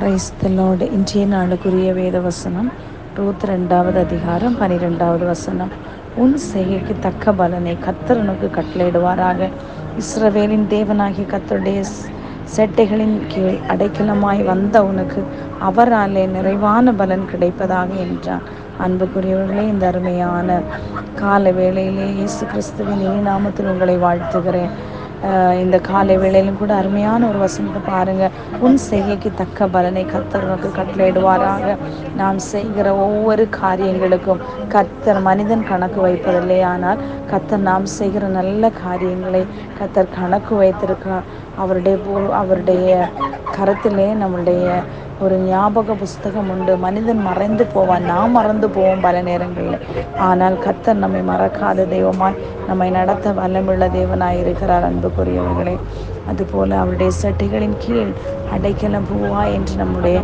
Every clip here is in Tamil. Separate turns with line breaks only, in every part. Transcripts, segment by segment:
Praise the Lord. இன்றைய நாளுக்குரிய வேத வசனம் ரூத் 2வது அதிகாரம் 12வது வசனம். உன் செய்கைக்கு தக்க பலனை கர்த்தர் உனக்கு கட்டளையிடுவாராக. இஸ்ரவேலின் தேவனாகிய கர்த்தருடைய செட்டைகளின் கீழ் அடைக்கலமாய் வந்த உனக்கு அவராலே நிறைவான பலன் கிடைப்பதாக என்றான். அன்புக்குரியவர்களே, இந்த அருமையான கால வேளையிலே இயேசு கிறிஸ்துவின் இனி நாமத்தில் உங்களை வாழ்த்துகிறேன். இந்த காலை வேளையிலும் கூட அருமையான ஒரு வசனத்தை பாருங்க. உன் செய்கைக்கு தக்க பலனை கர்த்தர் உனக்கு கட்டளையிடுவாராக. நாம் செய்கிற ஒவ்வொரு காரியங்களுக்கும் கர்த்தர் மனிதன் கணக்கு வைப்பதில்லை, ஆனால் கர்த்தர் நாம் செய்கிற நல்ல காரியங்களை கர்த்தர் கணக்கு வைத்திருக்கிறார். அவருடைய கரத்திலே நம்முடைய ஒரு ஞாபக புஸ்தகம் உண்டு. மனிதன் மறைந்து போவான், நாம் மறந்து போவோம் பல நேரங்களில். ஆனால் கர்த்தர் நம்மை மறக்காத தெய்வமாய் நம்மை நடத்த வல்லமுள்ள தேவனாய் இருக்கிறார். அன்புக்குரியவர்களே, அதுபோல அவருடைய சட்டைகளின் கீழ் அடைக்கலம் பூவா என்று நம்முடைய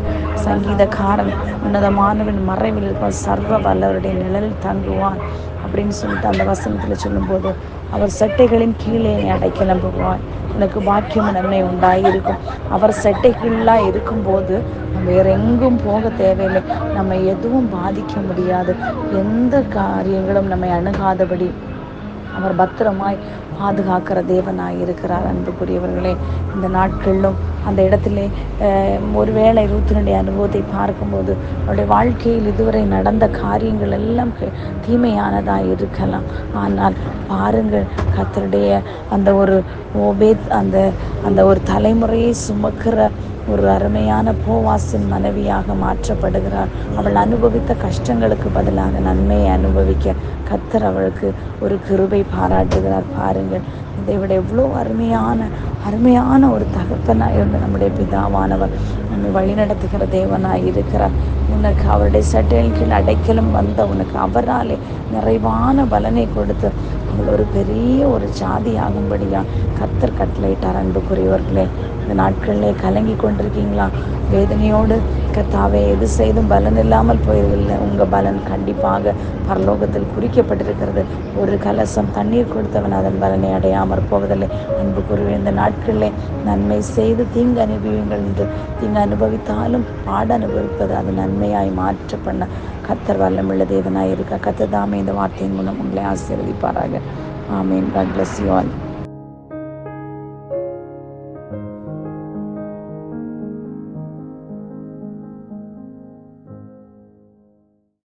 சங்கீதக்காரன் உன்னதமானவன் மறைவில் இருப்பார், சர்வ வல்லவருடைய நிழலில் தங்குவான் அப்படின்னு சொல்லிட்டு அந்த வசனத்தில் சொல்லும்போது, அவர் சட்டைகளின் கீழே நீ அடைக்கலம் பூவாய், உனக்கு பாக்கியம் நன்மை உண்டாயிருக்கும். அவர் சட்டைகளாக இருக்கும்போது நம்ம வேற எங்கும் போக தேவையில்லை. நம்ம எதுவும் பாதிக்க முடியாது. எந்த காரியங்களும் நம்மை அணுகாதபடி அவர் பத்திரமாய் பாதுகாக்கிற தேவனாய் இருக்கிறார். அன்புக்குரியவர்களே, இந்த நாட்களிலும் அந்த இடத்திலே ஒருவேளை ரூத்தினுடைய அனுபவத்தை பார்க்கும்போது அவருடைய வாழ்க்கையில் இதுவரை நடந்த காரியங்கள் எல்லாம் தீமையானதாக இருக்கலாம். ஆனால் பாருங்கள், கர்த்தருடைய அந்த ஒரு அந்த ஒரு தலைமுறையை சுமக்கிற ஒரு அருமையான போவாசின் மனைவியாக மாற்றப்படுகிறார். அவள் அனுபவித்த கஷ்டங்களுக்கு பதிலாக நன்மையை அனுபவிக்க கர்த்தர் அவளுக்கு ஒரு கிருபை பாராட்டுகிறார். பாருங்கள், இதை விட எவ்வளோ அருமையான ஒரு தகப்பனாய் இருந்த நம்முடைய பிதாவானவர் நம்மை வழிநடத்துகிற தேவனாய் இருக்கிறார். உனக்கு அவருடைய சட்டையின் கீழ் அடைக்கலம் வந்த உனக்கு அவராலே நிறைவான பலனை கொடுத்து அவள் ஒரு பெரிய ஒரு ஜாதி ஆகும்படியா கர்த்தர் கட்டளையிட்டார். அன்புக்குரியவர்களே, இந்த நாட்களிலே கலங்கி கொண்டிருக்கீங்களா? வேதனையோடு கர்த்தாவே எது செய்தும் பலன் இல்லாமல் போயிடவில்லை. உங்கள் பலன் கண்டிப்பாக பரலோகத்தில் குறிக்கப்பட்டிருக்கிறது. ஒரு கலசம் தண்ணீர் கொடுத்தவன் அதன் பலனை அடையாமற் போவதில்லை. அன்புக்குரிய இந்த நாட்களிலே நன்மை செய்து தீங்கு அனுபவியுங்கள் என்று தீங்கு அனுபவித்தாலும் பாட அனுபவிப்பது அது நன்மையாய் மாற்ற பண்ண கர்த்தர் வல்லமுள்ள தேவனாய் இருக்க. கர்த்தர் தாமே இந்த வார்த்தையின் மூலம் உங்களை ஆசீர்வதிப்பாராக. ஆமீன். God bless you all.